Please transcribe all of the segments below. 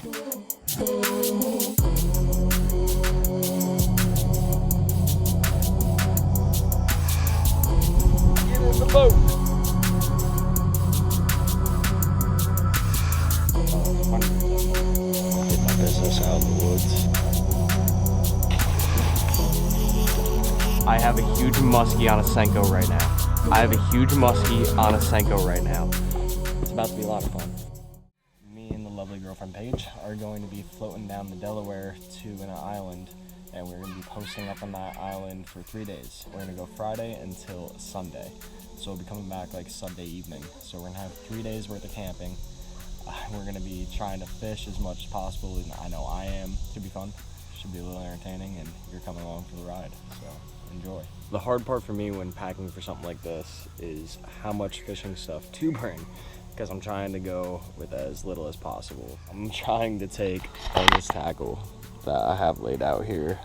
Get in the boat. Get my business out in the woods. I have a huge muskie on a Senko right now. It's about to be a lot of fun. Me and the lovely girlfriend Paige are going to be floating down the Delaware to an island, and we're going to be posting up on that island for 3 days. We're going to go Friday until Sunday, so we'll be coming back like Sunday evening. So we're going to have 3 days worth of camping. We're going to be trying to fish as much as possible, and I know I am. Should be fun. Should be a little entertaining, and you're coming along for the ride, so enjoy. The hard part for me when packing for something like this is how much fishing stuff to bring, because I'm trying to go with as little as possible. I'm trying to take all this tackle that I have laid out here,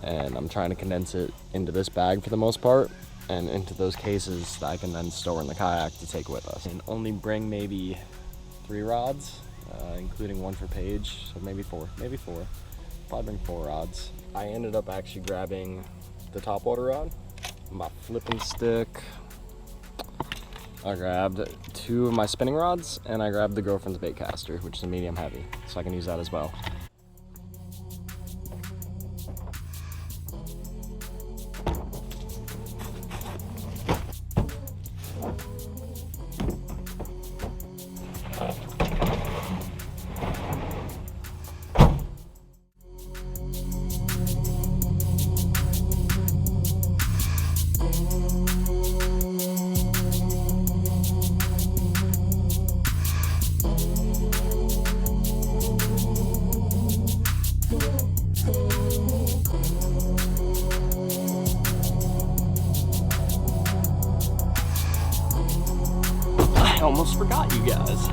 and I'm trying to condense it into this bag for the most part, and into those cases that I can then store in the kayak to take with us. And only bring maybe 3 rods, including one for Paige, so maybe four. Probably bring 4 rods. I ended up actually grabbing the topwater rod, my flipping stick. I grabbed 2 of my spinning rods, and I grabbed the girlfriend's bait caster, which is a medium heavy, so I can use that as well. I almost forgot you guys.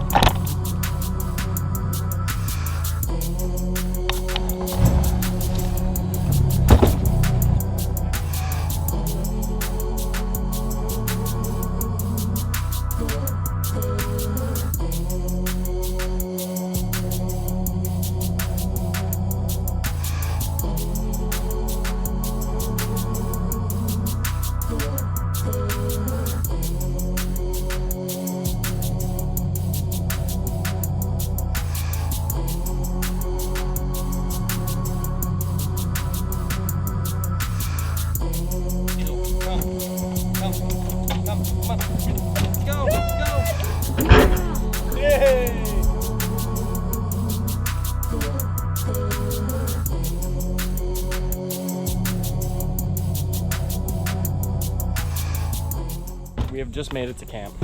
We have just made it to camp.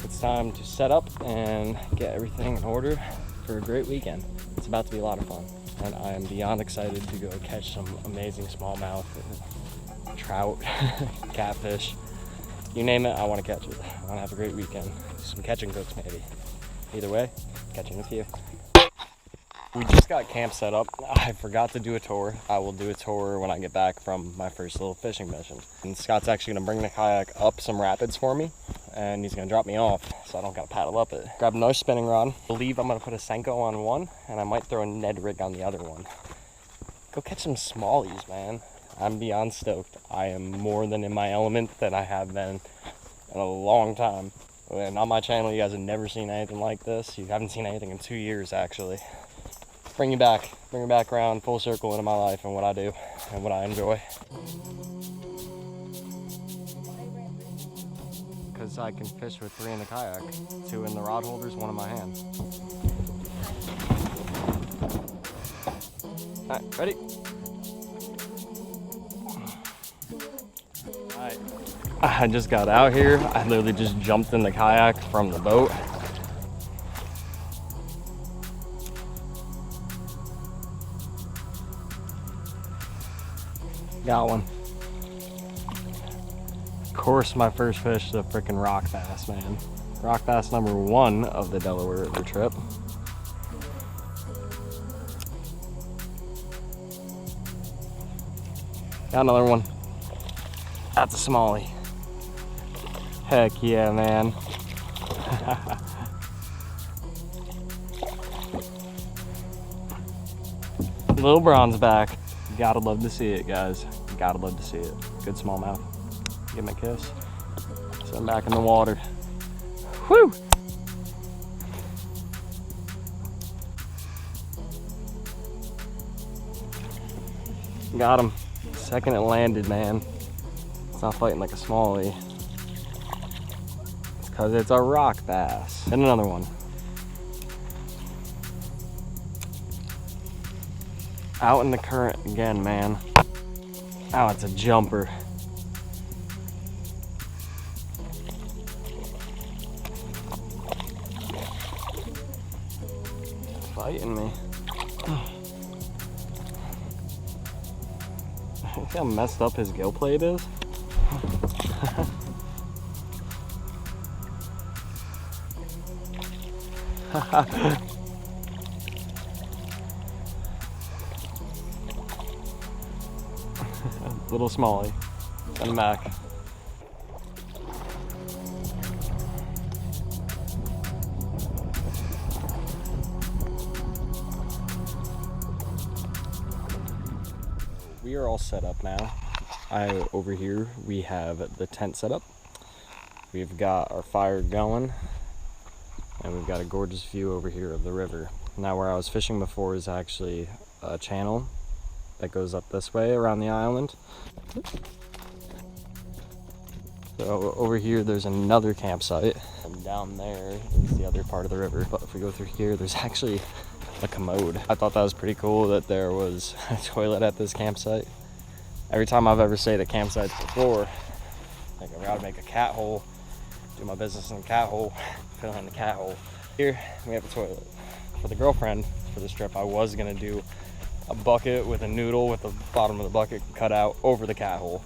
It's time to set up and get everything in order for a great weekend. It's about to be a lot of fun, and I am beyond excited to go catch some amazing smallmouth, trout, catfish, you name it. I want to catch it. I want to have a great weekend. Some catching cooks maybe. Either way, catching with you. We just got camp set up. I forgot to do a tour. I will do a tour when I get back from my first little fishing mission. And Scott's actually gonna bring the kayak up some rapids for me, and he's gonna drop me off so I don't gotta paddle up it. Grab another spinning rod. I believe I'm gonna put a Senko on one, and I might throw a Ned rig on the other one. Go catch some smallies, man. I'm beyond stoked. I am more than in my element than I have been in a long time. And on my channel, you guys have never seen anything like this. You haven't seen anything in 2 years, actually. Bring you back around full circle into my life and what I do and what I enjoy. Because I can fish with 3 in the kayak, 2 in the rod holders, 1 in my hand. All right, ready? All right, I just got out here. I literally just jumped in the kayak from the boat. Got one. Of course, my first fish is a freaking rock bass, man. Rock bass number 1 of the Delaware River trip. Got another one. That's a smallie. Heck yeah, man. Little bronze back. Gotta love to see it, guys. Gotta love to see it. Good smallmouth. Give him a kiss. Set him back in the water. Whew! Got him. Second it landed, man. It's not fighting like a smallie. It's because it's a rock bass. And another one. Out in the current again, man. Oh, it's a jumper. Fighting me. See how messed up his gill plate is? Little smallie. Send him back. We are all set up now. Over here we have the tent set up. We've got our fire going, and we've got a gorgeous view over here of the river. Now where I was fishing before is actually a channel that goes up this way around the island. So over here there's another campsite, and down there is the other part of the river. But if we go through here, there's actually a commode. I thought that was pretty cool that there was a toilet at this campsite. Every time I've ever stayed at campsites before, like I gotta make a cat hole, do my business in the cat hole, fill in the cat hole. Here we have a toilet. For the girlfriend, for this trip, I was gonna do a bucket with a noodle with the bottom of the bucket cut out over the cat hole,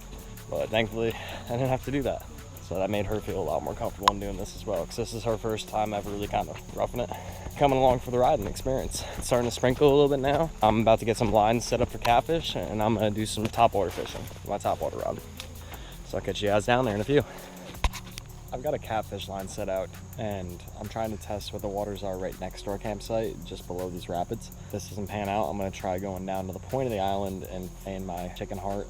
but thankfully I didn't have to do that. So that made her feel a lot more comfortable in doing this as well, because this is her first time ever really kind of roughing it. Coming along for the ride and experience. It's starting to sprinkle a little bit now. I'm about to get some lines set up for catfish, and I'm gonna do some topwater fishing with my topwater rod. So I'll catch you guys down there in a few. I've got a catfish line set out, and I'm trying to test what the waters are right next to our campsite, just below these rapids. If this doesn't pan out, I'm gonna try going down to the point of the island and playing my chicken heart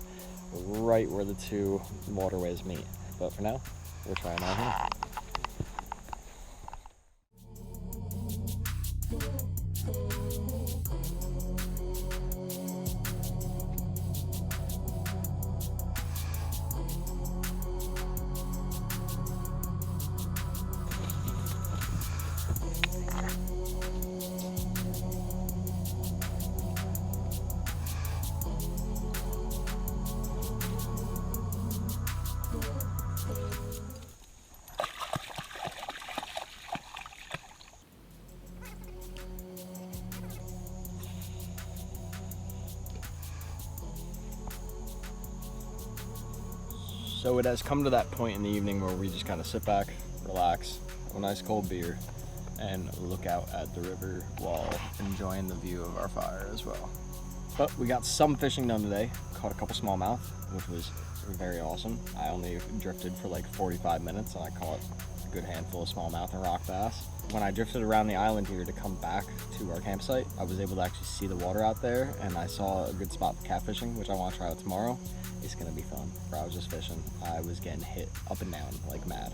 right where the two waterways meet. But for now, we're trying out here. So it has come to that point in the evening where we just kind of sit back, relax, have a nice cold beer, and look out at the river while enjoying the view of our fire as well. But we got some fishing done today. Caught a couple smallmouth, which was very awesome. I only drifted for like 45 minutes and I caught a good handful of smallmouth and rock bass. When I drifted around the island here to come back to our campsite, I was able to actually see the water out there, and I saw a good spot for catfishing, which I want to try out tomorrow. It's gonna be fun. Where I was just fishing, I was getting hit up and down like mad.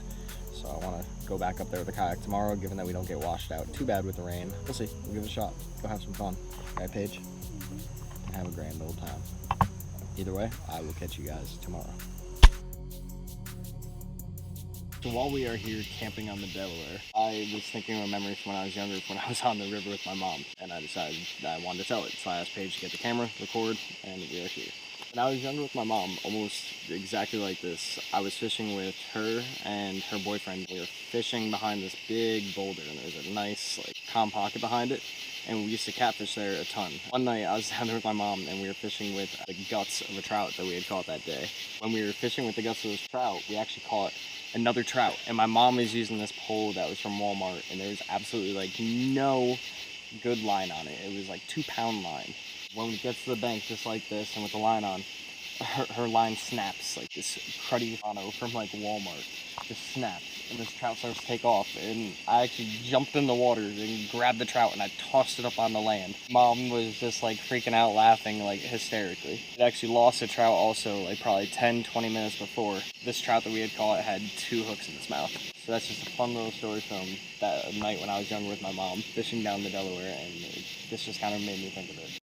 So I want to go back up there with the kayak tomorrow, given that we don't get washed out too bad with the rain. We'll see. We'll give it a shot. Go have some fun. Right, Paige? And have a grand old time. Either way, I will catch you guys tomorrow. So while we are here camping on the Delaware, I was thinking of a memory from when I was younger, when I was on the river with my mom, and I decided that I wanted to tell it. So I asked Paige to get the camera, record, and we are here. When I was younger with my mom, almost exactly like this, I was fishing with her and her boyfriend. We were fishing behind this big boulder, and there's a nice like calm pocket behind it, and we used to catfish there a ton. One night I was down there with my mom, and we were fishing with the guts of a trout that we had caught that day. When we were fishing with the guts of this trout, we actually caught another trout, and my mom was using this pole that was from Walmart, and there was absolutely like no good line on it. It was like 2-pound line. When we get to the bank just like this and with the line on, her line snaps, like this cruddy mono from like Walmart. Just snaps, and this trout starts to take off, and I actually jumped in the water and grabbed the trout and I tossed it up on the land. Mom was just like freaking out, laughing like hysterically. It actually lost a trout also, like probably 10-20 minutes before. This trout that we had caught had 2 hooks in its mouth. So that's just a fun little story from that night when I was younger with my mom fishing down the Delaware, and this just kind of made me think of it.